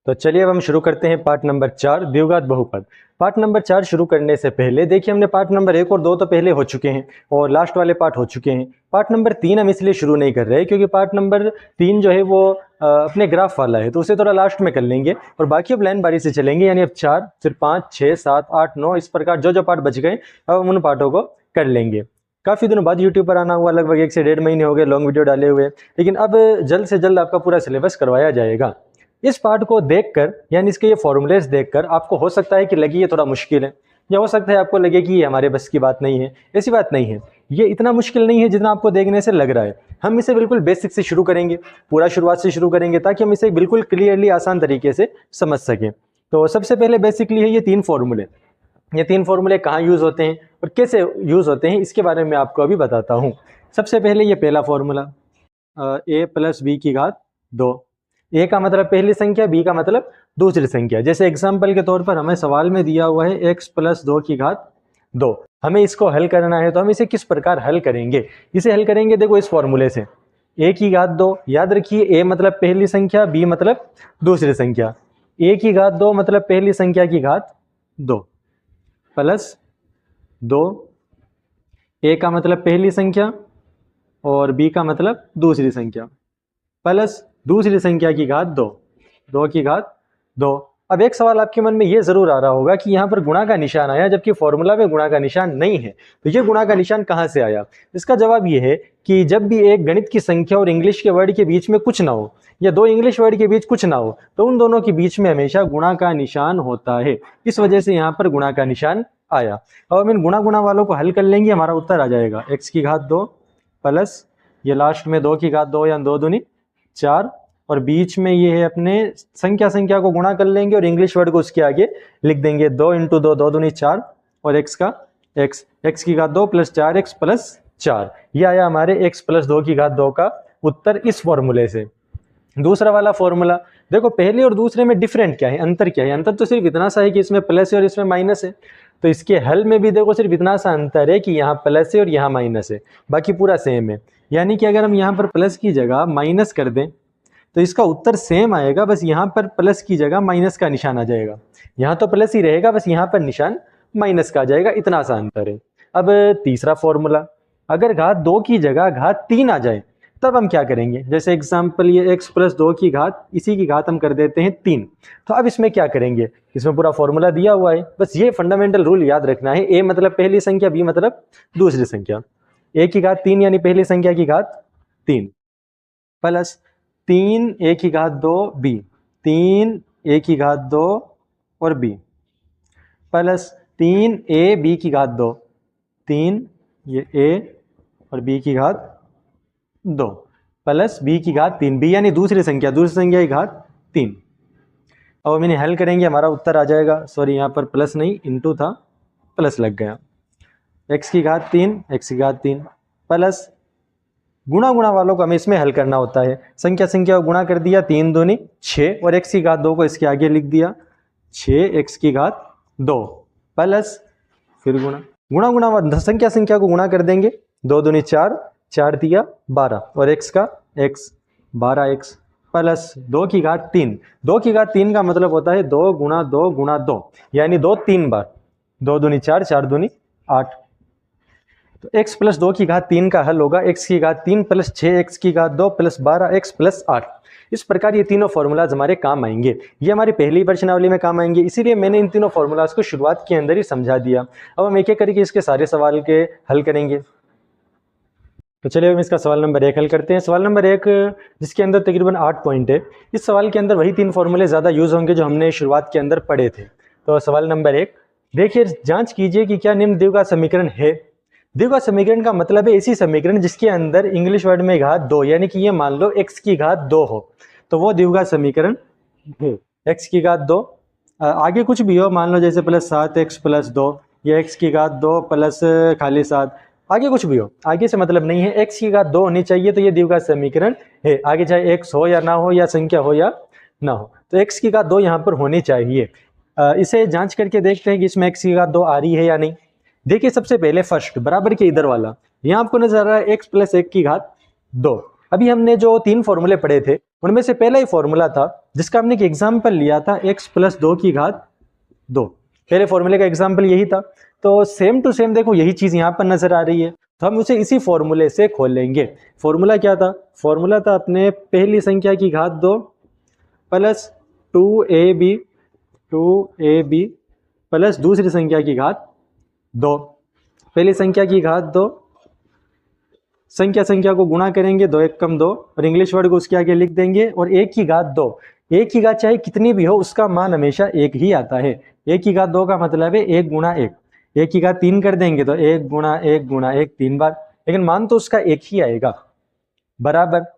तो चलिए अब हम शुरू करते हैं पार्ट नंबर 4 द्विघात बहुपद। पार्ट नंबर 4 शुरू करने से पहले देखिए हमने पार्ट नंबर 1 और 2 तो पहले हो चुके हैं और लास्ट वाले पार्ट हो चुके हैं। पार्ट नंबर 3 हम इसलिए शुरू नहीं कर रहे क्योंकि पार्ट नंबर 3 जो है वो अपने ग्राफ वाला है, तो उसे थोड़ा लास्ट में कर लेंगे और बाकी अब लाइन बारी से चलेंगे। यानी अब 4 फिर 5 6 7 8 9 इस प्रकार जो जो पार्ट बच गए अब हम उन पार्टों को कर लेंगे। काफ़ी दिनों बाद यूट्यूब पर आना हुआ, लगभग 1 से 1.5 महीने हो गए लॉन्ग वीडियो डाले हुए, लेकिन अब जल्द से जल्द आपका पूरा सिलेबस करवाया जाएगा। इस पार्ट को देखकर यानी इसके ये फॉर्मूलेस देखकर आपको हो सकता है कि लगे ये थोड़ा मुश्किल है, या हो सकता है आपको लगे कि ये हमारे बस की बात नहीं है। ऐसी बात नहीं है, ये इतना मुश्किल नहीं है जितना आपको देखने से लग रहा है। हम इसे बिल्कुल बेसिक से शुरू करेंगे, पूरा शुरुआत से शुरू करेंगे ताकि हम इसे बिल्कुल क्लियरली आसान तरीके से समझ सकें। तो सबसे पहले बेसिकली है ये 3 फॉर्मूले। ये 3 फॉर्मूले कहाँ यूज़ होते हैं और कैसे यूज़ होते हैं इसके बारे में आपको अभी बताता हूँ। सबसे पहले ये पहला फॉर्मूला a + b की घात 2। ए का मतलब पहली संख्या, बी का मतलब दूसरी संख्या। जैसे एग्जाम्पल के तौर पर हमें सवाल में दिया हुआ है x + 2 की घात 2। हमें इसको हल करना है, तो हम इसे किस प्रकार हल करेंगे? इसे हल करेंगे देखो इस फॉर्मूले से, a की घात 2। याद रखिए a मतलब पहली संख्या, b मतलब दूसरी संख्या। a की घात 2 मतलब पहली संख्या की घात 2 प्लस 2, a का मतलब पहली संख्या और b का मतलब दूसरी संख्या प्लस दूसरी संख्या की घात 2, 2 की घात 2। अब एक सवाल आपके मन में ये जरूर आ रहा होगा कि यहाँ पर गुणा का निशान आया जबकि फॉर्मूला में गुणा का निशान नहीं है, तो ये गुणा का निशान कहाँ से आया? इसका जवाब ये है कि जब भी एक गणित की संख्या और इंग्लिश के वर्ड के बीच में कुछ ना हो, या 2 इंग्लिश वर्ड के बीच कुछ ना हो, तो उन दोनों के बीच में हमेशा गुणा का निशान होता है। इस वजह से यहाँ पर गुणा का निशान आया। अब हम इन गुणा वालों को हल कर लेंगे, हमारा उत्तर आ जाएगा x की घात 2 प्लस ये लास्ट में 2 की घात 2 या 2 दूनी 4, और बीच में ये है अपने संख्या को गुणा कर लेंगे और इंग्लिश वर्ड को उसके आगे लिख देंगे 2 × 2 2 दूनी 4 और x का x की घात 2 + 4x + 4। ये आया हमारे x + 2 की घात 2 का उत्तर इस फॉर्मूले से। दूसरा वाला फॉर्मूला देखो, पहले और दूसरे में डिफरेंट क्या है, अंतर क्या है? अंतर तो सिर्फ इतना सा है कि इसमें प्लस है और इसमें माइनस है। तो इसके हल में भी देखो सिर्फ इतना सा अंतर है कि यहाँ प्लस है और यहाँ माइनस है, बाकी पूरा सेम है। यानी कि अगर हम यहाँ पर प्लस की जगह माइनस कर दें तो इसका उत्तर सेम आएगा, बस यहाँ पर प्लस की जगह माइनस का निशान आ जाएगा। यहाँ तो प्लस ही रहेगा, बस यहाँ पर निशान माइनस का आ जाएगा, इतना सा अंतर है। अब तीसरा फॉर्मूला, अगर घात 2 की जगह घात 3 आ जाए तब हम क्या करेंगे? जैसे एग्जाम्पल ये x + 2 की घात, इसी की घात हम कर देते हैं 3। तो अब इसमें क्या करेंगे? इसमें पूरा फॉर्मूला दिया हुआ है, बस ये फंडामेंटल रूल याद रखना है। a मतलब पहली संख्या, b मतलब दूसरी संख्या। a की घात 3 यानी पहली संख्या की घात 3 प्लस 3 a की घात 2 b, 3 a की घात 2 और b प्लस 3 a b की घात 2, 3 ये a और b की घात 2 प्लस b की घात 3, b यानी दूसरी संख्या की घात 3। अब हम इन्हें हल करेंगे, हमारा उत्तर आ जाएगा, सॉरी यहाँ पर प्लस नहीं इनटू था, प्लस लग गया, x की घात 3 x की घात 3 प्लस गुणा वालों को हमें इसमें हल करना होता है। संख्या को गुणा कर दिया, 3 दूनी 6 और x की घात 2 को इसके आगे लिख दिया, 6x की घात 2 प्लस फिर गुणा संख्या को गुणा कर देंगे, 2 दूनी 4, 4 दिया 12 और x का x 12x प्लस 2 की घात 3। 2 की घात 3 का मतलब होता है 2 × 2 × 2, यानी 2 3 बार, 2 दूनी 4, 4 दूनी 8। तो x + 2 की घात 3 का हल होगा x की घात 3 प्लस 6x की घात 2 प्लस 12x प्लस 8। इस प्रकार ये तीनों फॉर्मूलाज हमारे काम आएंगे, ये हमारी पहली प्रश्नावली में काम आएंगे, इसीलिए मैंने इन तीनों फॉर्मूलाज को शुरुआत के अंदर ही समझा दिया। अब हम एक एक करके इसके सारे सवाल के हल करेंगे। तो चलिए हम इसका सवाल नंबर 1 हल करते हैं। सवाल नंबर 1 जिसके अंदर तकरीबन 8 पॉइंट है, इस सवाल के अंदर वही 3 फॉर्मूले ज़्यादा यूज़ होंगे जो हमने शुरुआत के अंदर पढ़े थे। तो सवाल नंबर 1 देखिए, जांच कीजिए कि क्या निम्न द्विघात समीकरण है। द्विघात समीकरण का मतलब है ऐसी समीकरण जिसके अंदर इंग्लिश वर्ड में घात 2, यानी कि ये मान लो x की घात 2 हो, तो वो द्विघात समीकरण है। x की घात 2 आगे कुछ भी हो, मान लो जैसे प्लस 7x + 2, या x की घात 2 प्लस खाली 7, आगे कुछ भी हो, आगे से मतलब नहीं है, x की घात 2 होनी चाहिए तो ये द्विघात समीकरण है। आगे चाहे x हो या ना हो, या संख्या हो या ना हो, तो x की घात 2 यहाँ पर होनी चाहिए। इसे जांच करके देखते हैं कि इसमें x की घात 2 आ रही है या नहीं। देखिए सबसे पहले फर्स्ट बराबर के इधर वाला, यहाँ आपको नजर आ रहा है x + 1 की घात 2। अभी हमने जो 3 फॉर्मूले पढ़े थे उनमें से पहला ही फॉर्मूला था जिसका हमने एक एग्जाम्पल लिया था x प्लस 2 की घात 2। पहले फॉर्मूले का एग्जाम्पल यही था। तो सेम टू सेम देखो यही चीज यहाँ पर नजर आ रही है, तो हम उसे इसी फॉर्मूले से खोलेंगे। फॉर्मूला क्या था? फॉर्मूला था अपने पहली संख्या की घात 2 प्लस 2ab प्लस दूसरी संख्या की घात 2। पहली संख्या की घात 2, संख्या को गुणा करेंगे, 2 1 कम 2, और इंग्लिश वर्ड को उसके आगे लिख देंगे, और 1 की घात 2, 1 की घात चाहे कितनी भी हो उसका मान हमेशा 1 ही आता है। 1 की घात 2 का मतलब है 1 गुणा 1। 1 की घात 3 कर देंगे तो 1 गुणा 1 गुणा 1 3 बार, लेकिन मान तो उसका 1 ही आएगा। बराबर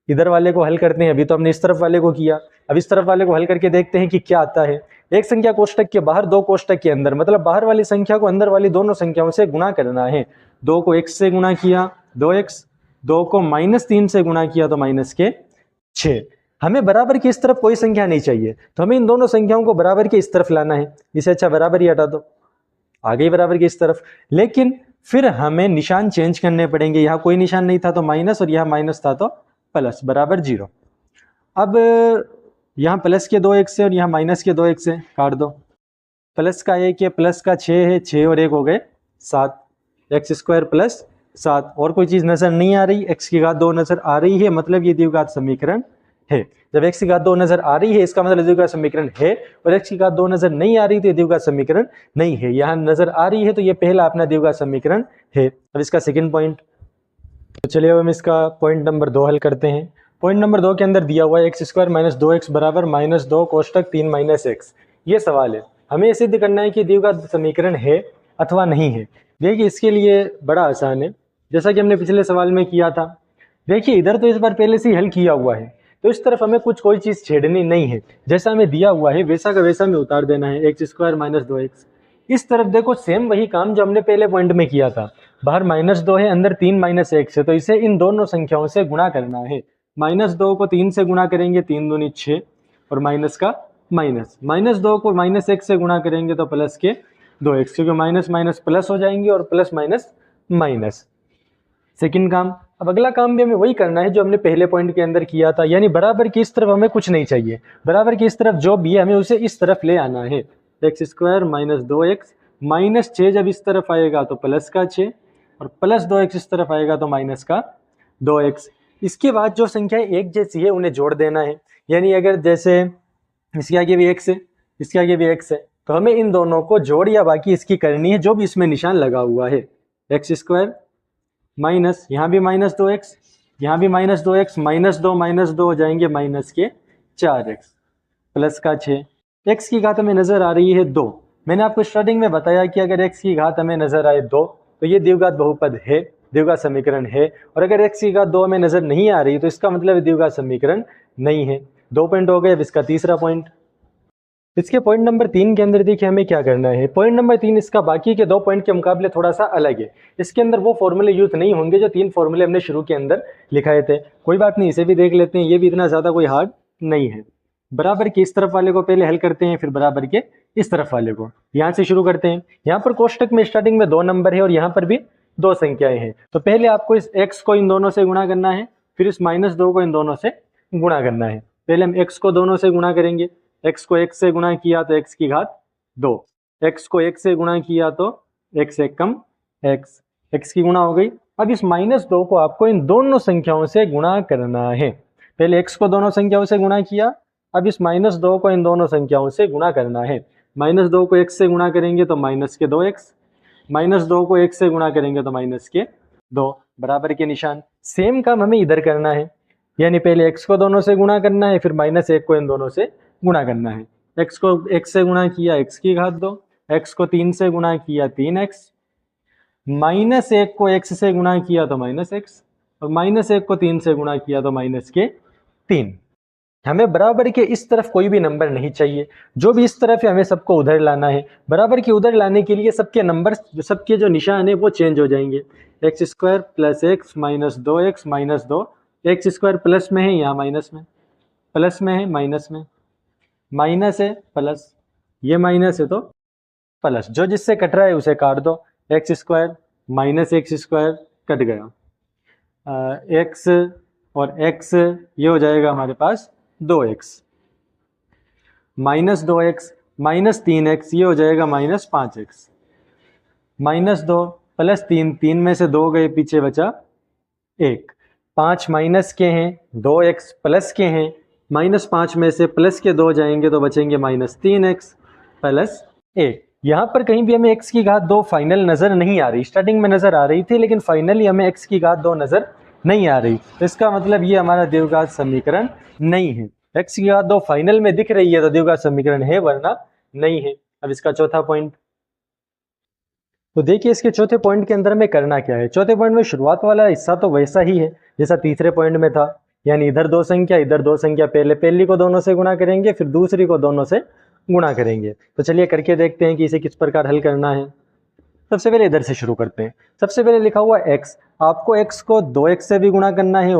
इधर वाले को हल करते हैं, अभी तो हमने इस तरफ वाले को किया, अब इस तरफ वाले को हल करके देखते हैं कि क्या आता है। एक संख्या कोष्टक के बाहर, 2 कोष्टक के अंदर, मतलब बाहर वाली संख्या को अंदर वाली दोनों संख्याओं से गुणा करना है। 2 को x से गुणा किया 2x, 2 को -3 से गुणा किया तो माइनस के 6। हमें बराबर की इस तरफ कोई संख्या नहीं चाहिए, तो हमें इन दोनों संख्याओं को बराबर के इस तरफ लाना है। इसे अच्छा बराबर ही हटा दो, आ गई बराबर की इस तरफ। लेकिन फिर हमें निशान चेंज करने पड़ेंगे। यहाँ कोई निशान नहीं था तो माइनस, और यहाँ माइनस था तो प्लस, बराबर 0। अब यहाँ प्लस के 2x है और यहाँ माइनस के 2x है, काट दो। प्लस का 1 है, प्लस का 6 है, 6 और 1 हो गए 7, x² प्लस 7। और कोई चीज नजर नहीं आ रही, x की घात 2 नजर आ रही है, मतलब ये द्विघात समीकरण है। जब x की घात 2 नजर आ रही है इसका मतलब द्विघात समीकरण है, और x की घात 2 नजर नहीं आ रही तो ये द्विघात समीकरण नहीं है। यहाँ नजर आ रही है तो ये पहला अपना द्विघात समीकरण है। अब इसका सेकंड पॉइंट, तो चलिए अब हम इसका पॉइंट नंबर 2 हल करते हैं। पॉइंट नंबर 2 के अंदर दिया हुआ है x² - 2x बराबर -2 कोष्टक 3 - x। ये सवाल है, हमें सिद्ध करना है कि द्विघात समीकरण है अथवा नहीं है। देखिए इसके लिए बड़ा आसान है, जैसा कि हमने पिछले सवाल में किया था। देखिए इधर तो इस बार पहले से ही हल किया हुआ है, तो इस तरफ हमें कोई चीज छेड़नी नहीं है। जैसा हमें दिया हुआ है वैसा का वैसा में उतार देना है, x² - 2x। इस तरफ देखो सेम वही काम जो हमने पहले पॉइंट में किया था। बाहर -2 है, अंदर 3 - x है, तो इसे इन दोनों संख्याओं से गुणा करना है। -2 को 3 से गुणा करेंगे, 3 दूनी 6, और माइनस का माइनस। -2 को -1 से गुणा करेंगे तो प्लस के 2x, क्योंकि माइनस माइनस प्लस हो जाएंगे और प्लस माइनस माइनस। सेकंड काम, अब अगला काम भी हमें वही करना है जो हमने पहले पॉइंट के अंदर किया था, यानी बराबर की इस तरफ हमें कुछ नहीं चाहिए। बराबर की इस तरफ जो भी है हमें उसे इस तरफ ले आना है। x² - 2x, -6 जब इस तरफ आएगा तो प्लस का 6, और प्लस 2x इस तरफ आएगा तो माइनस का 2x। इसके बाद जो संख्या एक जैसी है उन्हें जोड़ देना है। यानी अगर जैसे इसके आगे भी x है, इसके आगे भी x है, तो हमें इन दोनों को जोड़ या बाकी इसकी करनी है जो भी इसमें निशान लगा हुआ है। x² माइनस, यहाँ भी -2x, यहाँ भी -2x, -2 हो जाएंगे माइनस के 4x, प्लस का 6। x की घात हमें नजर आ रही है 2। मैंने आपको स्टार्टिंग में बताया कि अगर x की घात हमें नजर आए 2 तो ये द्विघात बहुपद है, द्विघात समीकरण है। और अगर x की घात 2 हमें नजर नहीं आ रही तो इसका मतलब द्विघात समीकरण नहीं है। 2 पॉइंट हो गए। अब इसका तीसरा पॉइंट, इसके पॉइंट नंबर 3 के अंदर देखिए हमें क्या करना है। पॉइंट नंबर 3 इसका बाकी के 2 पॉइंट के मुकाबले थोड़ा सा अलग है। इसके अंदर वो फॉर्मूले यूज नहीं होंगे जो 3 फॉर्मूले हमने शुरू के अंदर लिखाए थे। कोई बात नहीं, इसे भी देख लेते हैं, ये भी इतना ज्यादा कोई हार्ड नहीं है। बराबर के इस तरफ वाले को पहले हल करते हैं, फिर बराबर के इस तरफ वाले को। यहाँ से शुरू करते हैं। यहाँ पर कोष्टक में स्टार्टिंग में 2 नंबर है और यहाँ पर भी 2 संख्याएं हैं। तो पहले आपको इस x को इन दोनों से गुणा करना है, फिर इस -2 को इन दोनों से गुणा करना है। पहले हम x को दोनों से गुणा करेंगे। x को 1 से गुणा किया तो x की घात 2, x को 1 से गुणा किया तो x 1 कम x, x की गुणा हो गई। अब इस -2 को आपको इन दोनों संख्याओं से गुणा करना है। पहले x को दोनों संख्याओं से गुणा किया, अब इस -2 को इन दोनों संख्याओं से गुणा करना है। -2 को 1 से गुणा करेंगे तो माइनस के 2x, -2 को 1 से गुणा करेंगे तो माइनस के 2, बराबर के निशान। सेम काम हमें इधर करना है, यानी पहले x को दोनों से गुणा करना है, फिर -1 को इन दोनों से गुणा करना है। x को 1 से गुणा किया x की घात 2, x को 3 से गुणा किया 3x, -1 को x से गुणा किया तो -x, और -1 को 3 से गुणा किया तो माइनस के 3। हमें बराबर के इस तरफ कोई भी नंबर नहीं चाहिए, जो भी इस तरफ है हमें सबको उधर लाना है। बराबर के उधर लाने के लिए सबके नंबर, सबके जो निशान है वो चेंज हो जाएंगे। x² + x - 2x - 2, x² plus में है, यहाँ माइनस में, प्लस में है माइनस में, माइनस है प्लस, ये माइनस है तो प्लस, जो जिससे कट रहा है उसे काट दो। x² - x² कट गया, x और x ये हो जाएगा हमारे पास 2x, minus 2x minus 3x ये हो जाएगा माइनस 5x, माइनस 2 प्लस 3, 3 में से 2 गए, पीछे बचा 1, 5 माइनस के हैं, 2x प्लस के हैं, माइनस 5 में से प्लस के 2 जाएंगे तो बचेंगे माइनस 3x प्लस 1। यहाँ पर कहीं भी हमें x की घात 2 फाइनल नज़र नहीं आ रही, स्टार्टिंग में नज़र आ रही थी लेकिन फाइनली हमें x की घात 2 नज़र नहीं आ रही, तो इसका मतलब ये हमारा द्विघात समीकरण नहीं है। x की घात 2 फाइनल में दिख रही है तो द्विघात समीकरण है, वरना नहीं है। अब इसका चौथा पॉइंट, तो देखिए इसके चौथे पॉइंट के अंदर में करना क्या है। चौथे पॉइंट में शुरुआत वाला हिस्सा तो वैसा ही है जैसा तीसरे पॉइंट में था, यानी इधर 2 संख्या इधर 2 संख्या, पहली को दोनों से गुणा करेंगे, फिर दूसरी को दोनों से गुणा करेंगे। तो चलिए करके देखते हैं कि इसे किस प्रकार हल करना है। सबसे पहले इधर से शुरू करते हैं। सबसे पहले लिखा हुआ x, आपको x को 2x से भी गुणा करना है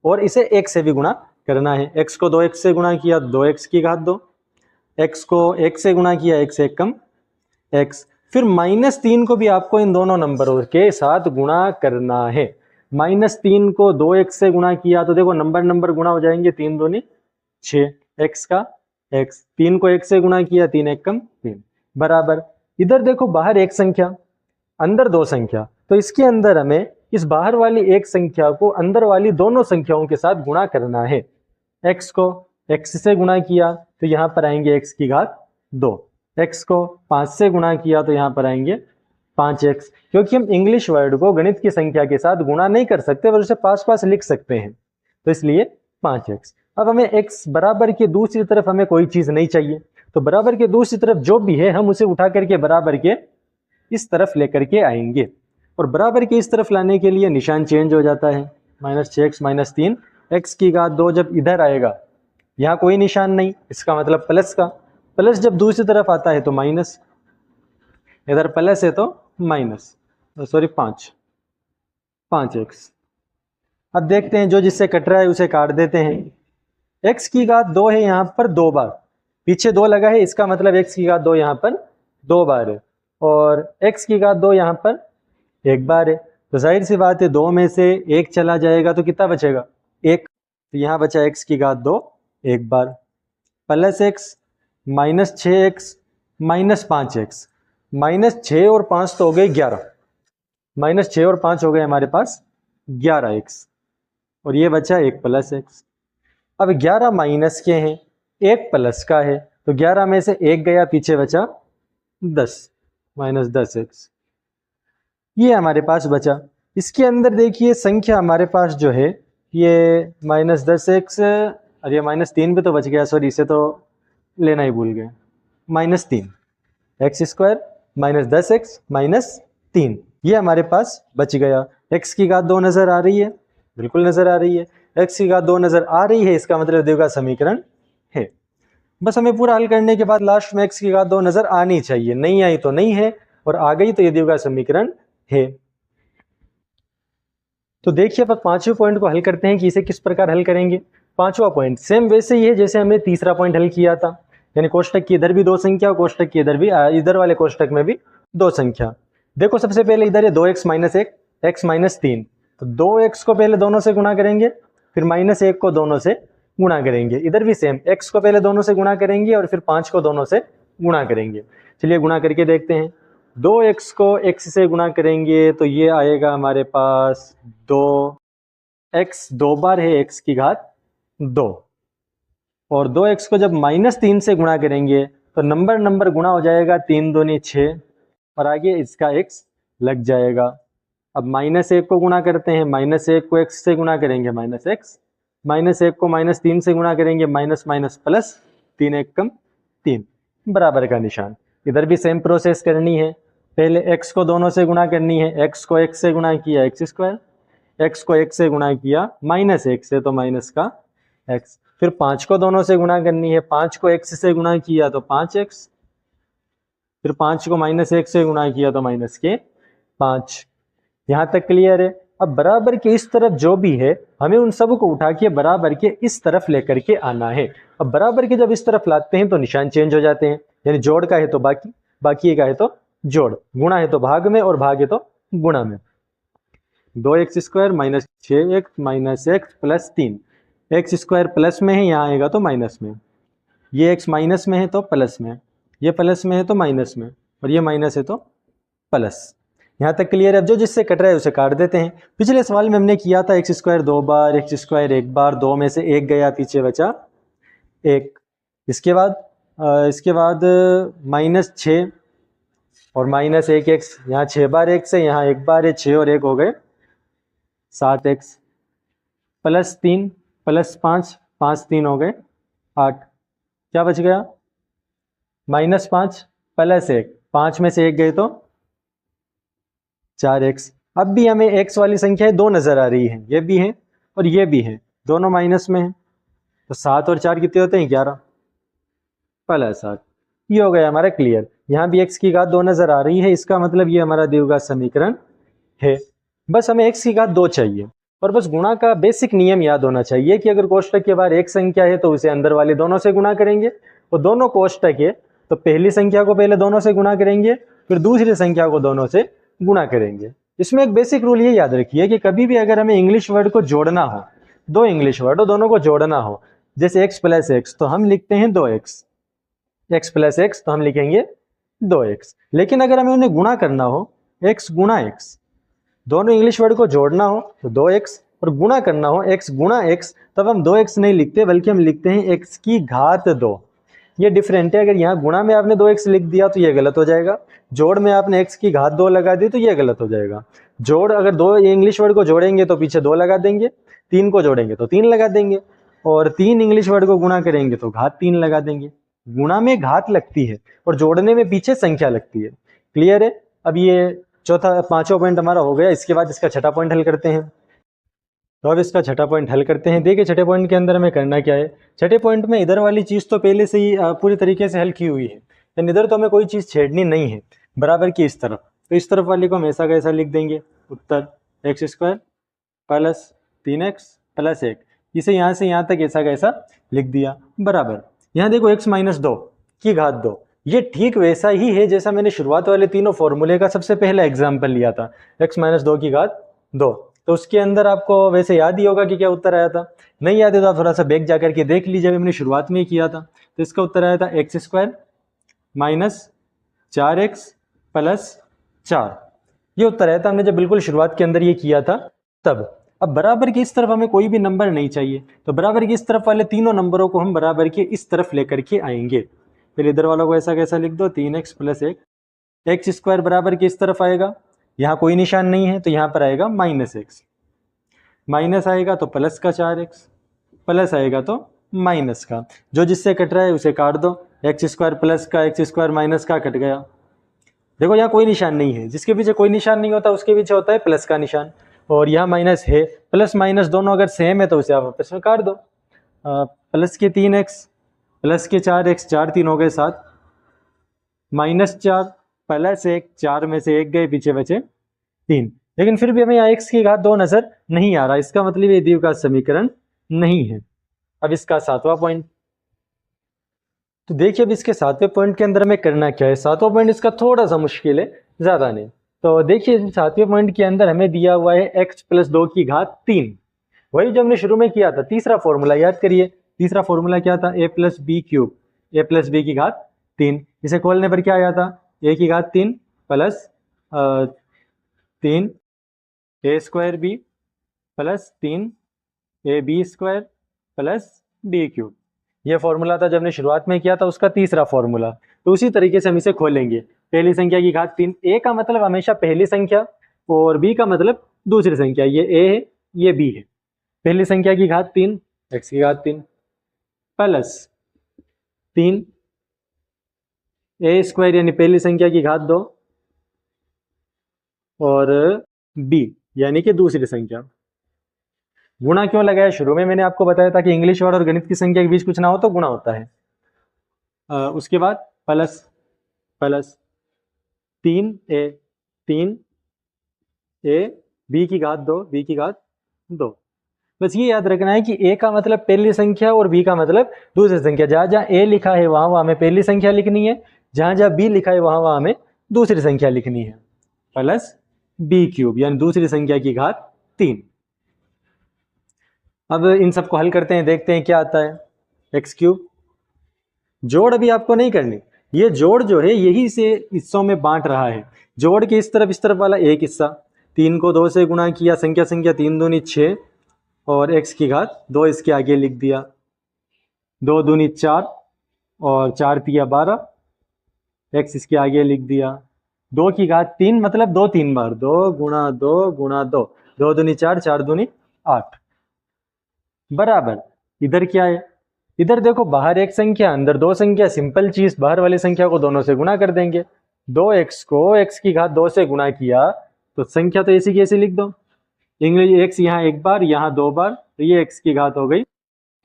और इसे 1 से भी गुणा करना है। x को 2x से गुणा किया 2x की घात 2, x को 1 से गुणा किया 1 से 1 कम x, फिर माइनस 3 को भी आपको इन दोनों नंबरों के साथ गुणा करना है। माइनस 3 को 2x से गुणा किया तो देखो नंबर गुणा हो जाएंगे, 3 दूनी 6, x का x, 3 को 1 से गुणा किया 3 1 कम 3 बराबर, इधर देखो बाहर एक संख्या अंदर 2 संख्या, तो इसके अंदर हमें इस बाहर वाली एक संख्या को अंदर वाली दोनों संख्याओं के साथ गुणा करना है। x को x से गुणा किया तो यहाँ पर आएंगे x की घात 2, x को 5 से गुणा किया तो यहाँ पर आएंगे 5x, क्योंकि हम इंग्लिश वर्ड को गणित की संख्या के साथ गुणा नहीं कर सकते पर उसे पास लिख सकते हैं, तो इसलिए 5x। अब हमें x बराबर के दूसरी तरफ हमें कोई चीज नहीं चाहिए, तो बराबर के दूसरी तरफ जो भी है हम उसे उठा करके बराबर के इस तरफ लेकर के आएंगे, और बराबर के इस तरफ लाने के लिए निशान चेंज हो जाता है, -6x -3, x की घात 2 जब इधर आएगा, यहाँ कोई निशान नहीं, इसका मतलब प्लस का, प्लस जब दूसरी तरफ आता है तो माइनस, इधर प्लस है तो माइनस, सॉरी 5x। अब देखते हैं जो जिससे कट रहा है उसे काट देते हैं। x की घात 2 है यहाँ पर 2 बार, पीछे 2 लगा है, इसका मतलब x की घात 2 यहाँ पर 2 बार है, और x की घात 2 यहाँ पर 1 बार है, तो जाहिर सी बात है 2 में से 1 चला जाएगा तो कितना बचेगा 1, तो यहाँ बचा x की घात 2 1 बार, प्लस x -6x -5x, -6 और 5 तो हो गए 11, -6 और 5 हो गए हमारे पास 11x, और ये बचा 1 प्लस x। अब 11 माइनस के हैं, 1 प्लस का है, तो 11 में से 1 गया, पीछे बचा 10, -10x, ये हमारे पास बचा। इसके अंदर देखिए संख्या हमारे पास जो है ये -10x, और ये -3 भी तो बच गया, सॉरी इसे तो लेना ही भूल गए, -3 x² -10x -3, ये हमारे पास बच गया। x की घात 2 नजर आ रही है, बिल्कुल नजर आ रही है, x की घात 2 नजर आ रही है, इसका मतलब द्विघात समीकरण है। बस हमें पूरा हल करने के बाद लास्ट में x की घात 2 नजर आनी चाहिए, नहीं आई तो नहीं है, और आ गई तो ये द्विघात समीकरण है। तो देखिए अब पांचवें पॉइंट को हल करते हैं कि इसे किस प्रकार हल करेंगे। पांचवा पॉइंट सेम वैसे ही है जैसे हमने तीसरा पॉइंट हल किया था, यानी कोष्टक की इधर भी 2 संख्या और कोष्टक की इधर भी, इधर वाले कोष्टक में भी 2 संख्या। देखो सबसे पहले इधर है 2x -1 x -3, तो 2x को पहले दोनों से गुणा करेंगे, फिर -1 को दोनों से गुणा करेंगे। इधर भी सेम, x को पहले दोनों से गुणा करेंगे और फिर 5 को दोनों से गुणा करेंगे। चलिए गुणा करके देखते हैं। 2x को x से गुणा करेंगे तो ये आएगा हमारे पास 2x, 2 बार है x की घात 2, और 2x को जब -3 से गुणा करेंगे तो नंबर गुणा हो जाएगा, 3 दूनी 6, और आगे इसका x लग जाएगा। अब -1 को गुणा करते हैं, -1 को x से गुणा करेंगे -x, -1 को -3 से गुणा करेंगे माइनस प्लस, 3 1 कम 3 बराबर का निशान। इधर भी सेम प्रोसेस करनी है, पहले x को दोनों से गुणा करनी है, x को 1 से गुणा किया x², x को 1 से गुणा किया -1 से तो माइनस का x, फिर 5 को दोनों से गुणा करनी है, 5 को x से गुणा किया तो 5x, फिर 5 को -1 से गुणा किया तो माइनस के 5। यहाँ तक क्लियर है। अब बराबर के इस तरफ जो भी है हमें उन सब को उठा के बराबर के इस तरफ लेकर के आना है। अब बराबर के जब इस तरफ लाते हैं तो निशान चेंज हो जाते हैं, यानी जोड़ का है तो बाकी का है तो जोड़, गुणा है तो भाग में, और भाग है तो गुणा में। 2x² minus 6x minus x plus 3। x² plus में है, यहाँ आएगा तो माइनस में। ये x माइनस में है तो प्लस में, ये प्लस में है तो माइनस में, और ये माइनस है तो प्लस। यहाँ तक क्लियर है। अब जो जिससे कट रहा है उसे काट देते हैं। पिछले सवाल में हमने किया था x² 2 बार, x² 1 बार, 2 में से 1 गया, पीछे बचा 1। इसके बाद -6 और -1x, यहाँ 6 बार x है, यहाँ 1 बार है, 6 और 1 हो गए 7x, प्लस 3 प्लस 5, 5 3 हो गए 8। क्या बच गया? -5 प्लस 1, 5 में से 1 गए तो 4x। अब भी हमें x वाली संख्याएं 2 नजर आ रही हैं, ये भी है और ये भी है, दोनों माइनस में है, तो 7 और 4 कितने होते हैं? 11 प्लस 8। ये हो गया हमारा क्लियर। यहाँ भी x की घात 2 नजर आ रही है, इसका मतलब ये हमारा द्विघात समीकरण है। बस हमें x की घात 2 चाहिए, और बस गुणा का बेसिक नियम याद होना चाहिए कि अगर कोष्टक के बाहर एक संख्या है तो उसे अंदर वाले दोनों से गुणा करेंगे, और दोनों कोष्टक है तो पहली संख्या को पहले दोनों से गुणा करेंगे, फिर दूसरी संख्या को दोनों से गुणा करेंगे। इसमें एक बेसिक रूल ये याद रखिए कि कभी भी अगर हमें इंग्लिश वर्ड को जोड़ना हो, दो इंग्लिश वर्ड हो, दोनों को जोड़ना हो, जैसे x प्लस एक्स तो हम लिखते हैं 2x, x प्लस एक्स तो हम लिखेंगे 2x। लेकिन अगर हमें उन्हें गुणा करना हो, x गुणा x, दोनों इंग्लिश वर्ड को जोड़ना हो तो 2x, और गुणा करना हो x गुणा x, तब हम 2x नहीं लिखते बल्कि हम लिखते हैं x की घात 2। ये डिफरेंट है। अगर यहाँ गुणा में आपने 2x लिख दिया तो ये गलत हो जाएगा, जोड़ में आपने x की घात 2 लगा दी तो ये गलत हो जाएगा। जोड़, अगर दो इंग्लिश वर्ड को जोड़ेंगे तो पीछे 2 लगा देंगे, 3 को जोड़ेंगे तो 3 लगा देंगे, और 3 इंग्लिश वर्ड को गुणा करेंगे तो घात 3 लगा देंगे। गुणा में घात लगती है और जोड़ने में पीछे संख्या लगती है। क्लियर है? अब ये पांचवा पॉइंट हमारा हो गया। इसके बाद इसका छठा पॉइंट हल करते हैं। तो अब इसका छठा पॉइंट हल करते हैं। देखिए छठे पॉइंट के अंदर हमें करना क्या है। छठे पॉइंट में इधर वाली चीज़ तो पहले से ही पूरी तरीके से हल की हुई है, लेकिन इधर तो हमें कोई चीज़ छेड़नी नहीं है, बराबर की इस तरफ। तो इस तरफ वाली को हम ऐसा कैसा लिख देंगे, उत्तर x² प्लस 3x प्लस 1। इसे यहाँ से यहाँ तक ऐसा कैसा लिख दिया, बराबर। यहाँ देखो x माइनस 2 की घात 2, ये ठीक वैसा ही है जैसा मैंने शुरुआत वाले तीनों फॉर्मूले का सबसे पहला एग्जाम्पल लिया था, x माइनस 2 की घात 2। तो उसके अंदर आपको वैसे याद ही होगा कि क्या उत्तर आया था। नहीं याद है तो आप थोड़ा सा बैक जाकर के देख लीजिए, हमने शुरुआत में ही किया था। तो इसका उत्तर आया था x² माइनस 4x प्लस 4। ये उत्तर आया था हमने जब बिल्कुल शुरुआत के अंदर ये किया था तब। अब बराबर की इस तरफ हमें कोई भी नंबर नहीं चाहिए, तो बराबर की इस तरफ वाले तीनों नंबरों को हम बराबर के इस तरफ लेकर के आएंगे। फिर इधर वालों को ऐसा कैसा लिख दो, 3x प्लस 1। x² बराबर की इस तरफ आएगा, यहाँ कोई निशान नहीं है तो यहाँ पर आएगा -x, माइनस आएगा तो प्लस का 4x, प्लस आएगा तो माइनस का। जो जिससे कट रहा है उसे काट दो, x² प्लस का x² माइनस का कट गया। देखो यहाँ कोई निशान नहीं है, जिसके पीछे कोई निशान नहीं होता उसके पीछे होता है प्लस का निशान, और यहाँ माइनस है। प्लस माइनस दोनों अगर सेम है तो उसे आप आपस में काट दो। प्लस के 3x प्लस के 4x, 4 3 हो गए 7, -4 प्लस 1, 4 में से 1 गए, पीछे बचे 3। लेकिन फिर भी हमें यहाँ x की घात 2 नजर नहीं आ रहा, इसका मतलब ये द्विघात समीकरण नहीं है। अब इसका सातवां पॉइंट, तो देखिए अब इसके सातवें पॉइंट के अंदर हमें करना क्या है। सातवां पॉइंट इसका थोड़ा सा मुश्किल है, ज्यादा नहीं। तो देखिए सातवें पॉइंट के अंदर हमें दिया हुआ है x प्लस 2 की घात 3, वही जो हमने शुरू में किया था। तीसरा फॉर्मूला याद करिए, तीसरा फॉर्मूला क्या था, a plus b cube, a plus b की घात 3। इसे खोलने पर क्या आया था, a की घात 3 plus 3 a² b plus 3 ab² plus b cube. यह फॉर्मूला था जब हमने शुरुआत में किया था, उसका तीसरा फॉर्मूला। तो उसी तरीके से हम इसे खोलेंगे। पहली संख्या की घात 3, a का मतलब हमेशा पहली संख्या और b का मतलब दूसरी संख्या। ये a है, ये b है। पहली संख्या की घात 3, x की घात 3 प्लस 3 a² यानी पहली संख्या की घात 2 और b यानी कि दूसरी संख्या। गुणा क्यों लगाया, शुरू में मैंने आपको बताया था कि इंग्लिश वर्ड और गणित की संख्या के बीच कुछ ना हो तो गुणा होता है। उसके बाद प्लस प्लस 3a b की घात 2, b की घात 2। बस ये याद रखना है कि a का मतलब पहली संख्या और b का मतलब दूसरी संख्या। जहाँ जहाँ a लिखा है वहाँ हमें पहली संख्या लिखनी है, जहाँ जहाँ b लिखा है वहाँ हमें दूसरी संख्या लिखनी है। प्लस बी क्यूब यानी दूसरी संख्या की घात 3। अब इन सबको हल करते हैं, देखते हैं क्या आता है। एक्स क्यूब, जोड़ अभी आपको नहीं करनी, ये जोड़ जो है यही से हिस्सों में बांट रहा है। जोड़ के इस तरफ वाला एक हिस्सा, 3 को 2 से गुणा किया, संख्या 3 दूनी 6 और x की घात 2 इसके आगे लिख दिया, 2 दूनी 4 और 4 तिया 12, x इसके आगे लिख दिया, 2 की घात 3 मतलब 2 3 बार, 2 गुणा 2 गुणा 2, 2 दूनी 4, 4 दूनी 8 बराबर। इधर क्या है, इधर देखो बाहर एक संख्या अंदर दो संख्या, सिंपल चीज, बाहर वाली संख्या को दोनों से गुणा कर देंगे। 2x को x की घात 2 से गुणा किया तो संख्या तो ऐसी की ऐसी लिख दो, इंग्लिश x यहाँ एक बार यहाँ 2 बार, तो ये x की घात हो गई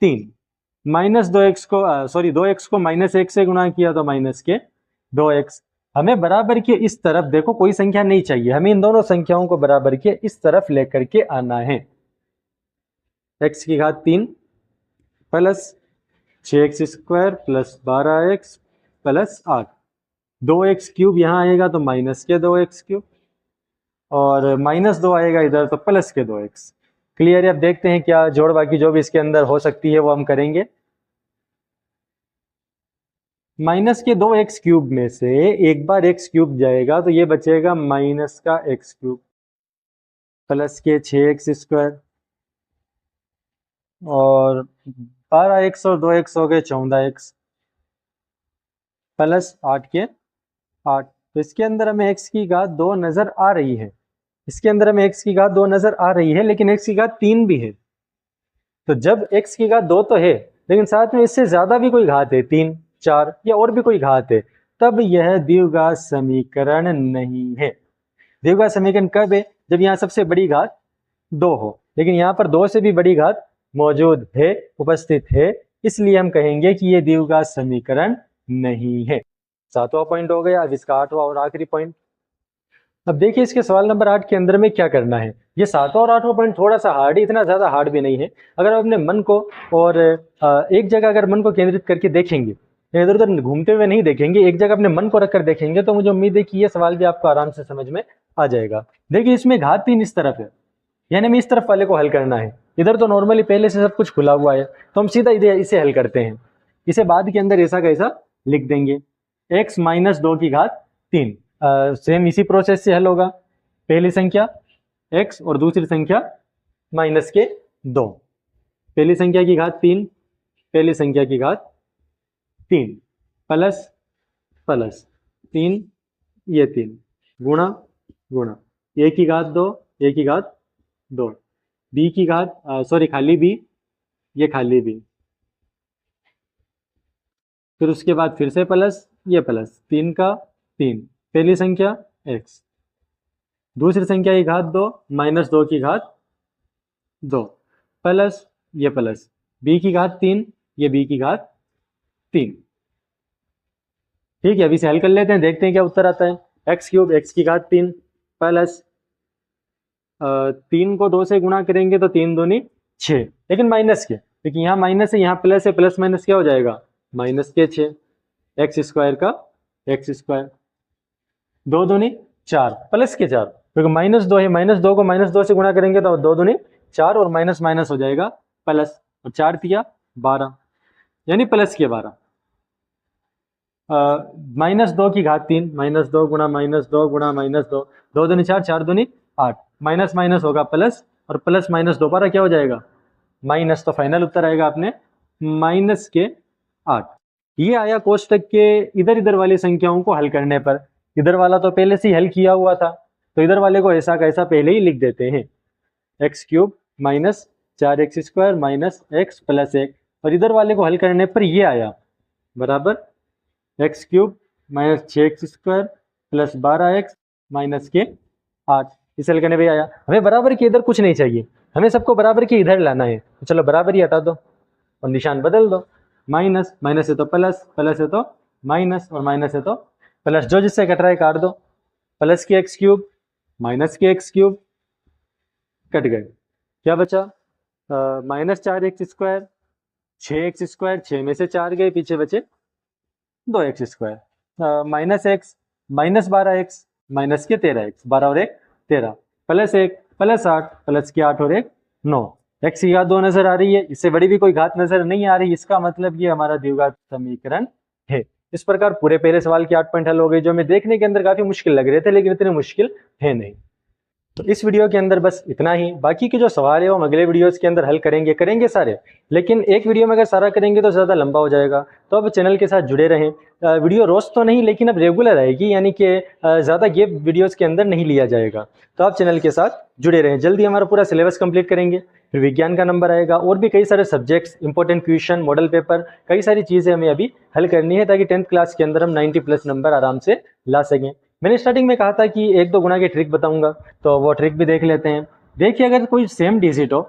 3। माइनस 2x को सॉरी 2x को -1 से गुणा किया तो माइनस के 2x। हमें बराबर के इस तरफ देखो कोई संख्या नहीं चाहिए, हमें इन दोनों संख्याओं को बराबर के इस तरफ लेकर के आना है। x की घात 3 plus 6x square plus 12x plus 8, 2x cube यहाँ आएगा तो माइनस के 2x क्यूब और -2 आएगा इधर तो प्लस के 2x। क्लियर है। अब देखते हैं क्या जोड़ बाकी जो भी इसके अंदर हो सकती है वो हम करेंगे। माइनस के 2x क्यूब में से एक बार x क्यूब जाएगा तो ये बचेगा माइनस का x क्यूब प्लस के 6x स्क्वायर और 12x और 2x हो गए 14x प्लस 8 के 8। तो इसके अंदर हमें x की घात 2 नजर आ रही है, इसके अंदर हमें x की घात 2 नजर आ रही है, लेकिन x की घात 3 भी है। तो जब x की घात 2 तो है लेकिन साथ में इससे ज्यादा भी कोई घात है, 3 4 या और भी कोई घात है, तब यह द्विघात समीकरण नहीं है। द्विघात समीकरण कब है, जब यहाँ सबसे बड़ी घात 2 हो, लेकिन यहाँ पर 2 से भी बड़ी घात मौजूद है, उपस्थित है, इसलिए हम कहेंगे कि यह द्विघात समीकरण नहीं है। 7वां पॉइंट हो गया। अब इसका 8वां और आखिरी पॉइंट। अब देखिए इसके सवाल नंबर 8 के अंदर में क्या करना है। ये 7वां और 8वां पॉइंट थोड़ा सा हार्ड है, इतना ज्यादा हार्ड भी नहीं है। अगर आप अपने मन को और एक जगह अगर मन को केंद्रित करके देखेंगे, इधर उधर घूमते हुए नहीं देखेंगे, एक जगह अपने मन को रखकर देखेंगे, तो मुझे उम्मीद है कि ये सवाल भी आपको आराम से समझ में आ जाएगा। देखिए इसमें घात 3 इस तरफ है, यानी हमें इस तरफ वाले को हल करना है। इधर तो नॉर्मली पहले से सब कुछ खुला हुआ है, तो हम सीधा इसे हल करते हैं। इसे बाद के अंदर ऐसा कैसा लिख देंगे, x - 2 की घात 3। सेम इसी प्रोसेस से हल होगा। पहली संख्या x और दूसरी संख्या माइनस के 2, पहली संख्या की घात 3, पहली संख्या की घात 3 प्लस प्लस 3, ये 3 गुणा गुणा a की घात 2, a की घात 2, b की घात सॉरी खाली b, ये खाली b, फिर उसके बाद फिर से प्लस, ये प्लस 3 का 3, पहली संख्या x, दूसरी संख्या की घात 2 -2 की घात 2 प्लस ये प्लस b की घात 3, ये b की घात 3। ठीक है, अभी इसे हल कर लेते हैं, देखते हैं क्या उत्तर आता है। x क्यूब x की घात 3 प्लस 3 को 2 से गुणा करेंगे तो 3 दूनी 6, लेकिन माइनस के, क्योंकि यहाँ माइनस है यहाँ प्लस है, प्लस माइनस क्या हो जाएगा, माइनस के 6, एक्स स्क्वायर का एक्स स्क्वायर, 2 दूनी 4 प्लस के 4, क्योंकि -2 है, -2 को -2 से गुणा करेंगे तो 2 दूनी 4 और माइनस माइनस हो जाएगा प्लस, और 4 तिया 12 यानी प्लस के 12, -2 की घात 3, -2 गुणा -2 गुणा -2, 2 दूनी 4, 4 दूनी 8, माइनस माइनस होगा प्लस, और प्लस माइनस दोबारा क्या हो जाएगा माइनस, तो फाइनल उत्तर आएगा अपने -8। ये आया कोष्टक के इधर इधर वाली संख्याओं को हल करने पर। इधर वाला तो पहले से ही हल किया हुआ था, तो इधर वाले को ऐसा कैसा पहले ही लिख देते हैं, x cube minus 4x square minus x plus 1, और इधर वाले को हल करने पर ये आया बराबर x cube minus 6x square plus 12x minus के 8। इसे हल करने पर आया। हमें बराबर के इधर कुछ नहीं चाहिए, हमें सबको बराबर के इधर लाना है, तो चलो बराबर ही हटा दो और निशान बदल दो, माइनस माइनस है तो प्लस, प्लस है तो माइनस, और माइनस है तो प्लस, जो जिससे कट रहा है काट दो, प्लस के एक्स क्यूब माइनस के एक्स क्यूब कट गए, क्या बचा -4x स्क्वायर, 6x स्क्वायर, 6 में से 4 गए, पीछे बचे 2x square, minus x minus 12x minus के 13x, 12 और 1 13 प्लस 1 प्लस 8 प्लस की 8 और 1 9। x की घात 2 नजर आ रही है, इससे बड़ी भी कोई घात नजर नहीं आ रही, इसका मतलब ये हमारा द्विघात समीकरण है। इस प्रकार पूरे पहले सवाल की 8 पॉइंट हल हो गई, जो हमें देखने के अंदर काफी मुश्किल लग रहे थे, लेकिन इतने मुश्किल है नहीं। तो इस वीडियो के अंदर बस इतना ही। बाकी के जो सवाल है वो हम अगले वीडियोस के अंदर हल करेंगे सारे, लेकिन एक वीडियो में अगर सारा करेंगे तो ज़्यादा लंबा हो जाएगा। तो अब चैनल के साथ जुड़े रहें। वीडियो रोज़ तो नहीं, लेकिन अब रेगुलर आएगी, यानी कि ज़्यादा गैप वीडियोस के अंदर नहीं लिया जाएगा। तो आप चैनल के साथ जुड़े रहें। जल्दी हमारा पूरा सिलेबस कंप्लीट करेंगे, फिर विज्ञान का नंबर आएगा, और भी कई सारे subjects, important question, model paper, कई सारी चीज़ें हमें अभी हल करनी है, ताकि 10th क्लास के अंदर हम 90+ नंबर आराम से ला सकें। मैंने स्टार्टिंग में कहा था कि 1-2 गुना की ट्रिक बताऊंगा, तो वो ट्रिक भी देख लेते हैं। देखिए, अगर कोई सेम डिजिट हो,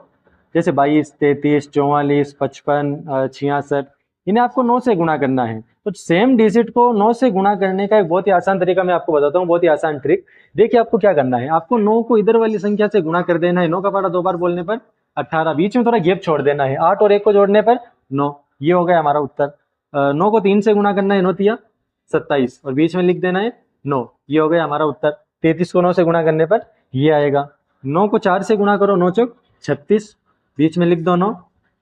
जैसे 22, 33, 44, 55, 66, इन्हें आपको 9 से गुणा करना है। तो सेम डिजिट को 9 से गुणा करने का एक बहुत ही आसान तरीका मैं आपको बताता हूँ, बहुत ही आसान ट्रिक। देखिए, आपको क्या करना है, आपको 9 को इधर वाली संख्या से गुणा कर देना है। 9 का पारा 2 बार बोलने पर 18, बीच में थोड़ा गैप छोड़ देना है। 8 और 1 को जोड़ने पर 9, ये हो गया हमारा उत्तर। 9 को 3 से गुणा करना है, 9 तिया 27, और बीच में लिख देना है 9, ये हो गया हमारा उत्तर। 33 को 9 से गुणा करने पर ये आएगा। 9 को 4 से गुणा करो, 9 चौक 36, बीच में लिख दो 9,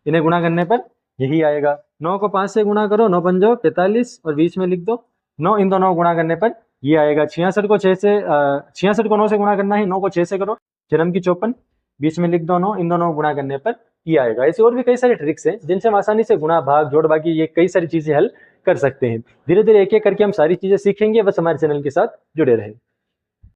इन्हें गुणा करने पर यही आएगा। 9 को 5 से गुणा करो, 9 पंजो 45, और बीच में लिख दो 9, इन दोनों को गुणा करने पर ये आएगा। 66 को 66 को 9 से गुणा करना है, 9 को 6 से करो, जन्म की 54, बीच में लिख दो 9, इन दोनों को गुणा करने पर ये आएगा। ऐसे और भी कई सारे ट्रिक्स हैं जिनसे हम आसानी से गुणा, भाग, जोड़, बाकी ये कई सारी चीजें हल कर सकते हैं। धीरे धीरे एक एक करके हम सारी चीजें सीखेंगे। बस हमारे चैनल के साथ जुड़े रहें।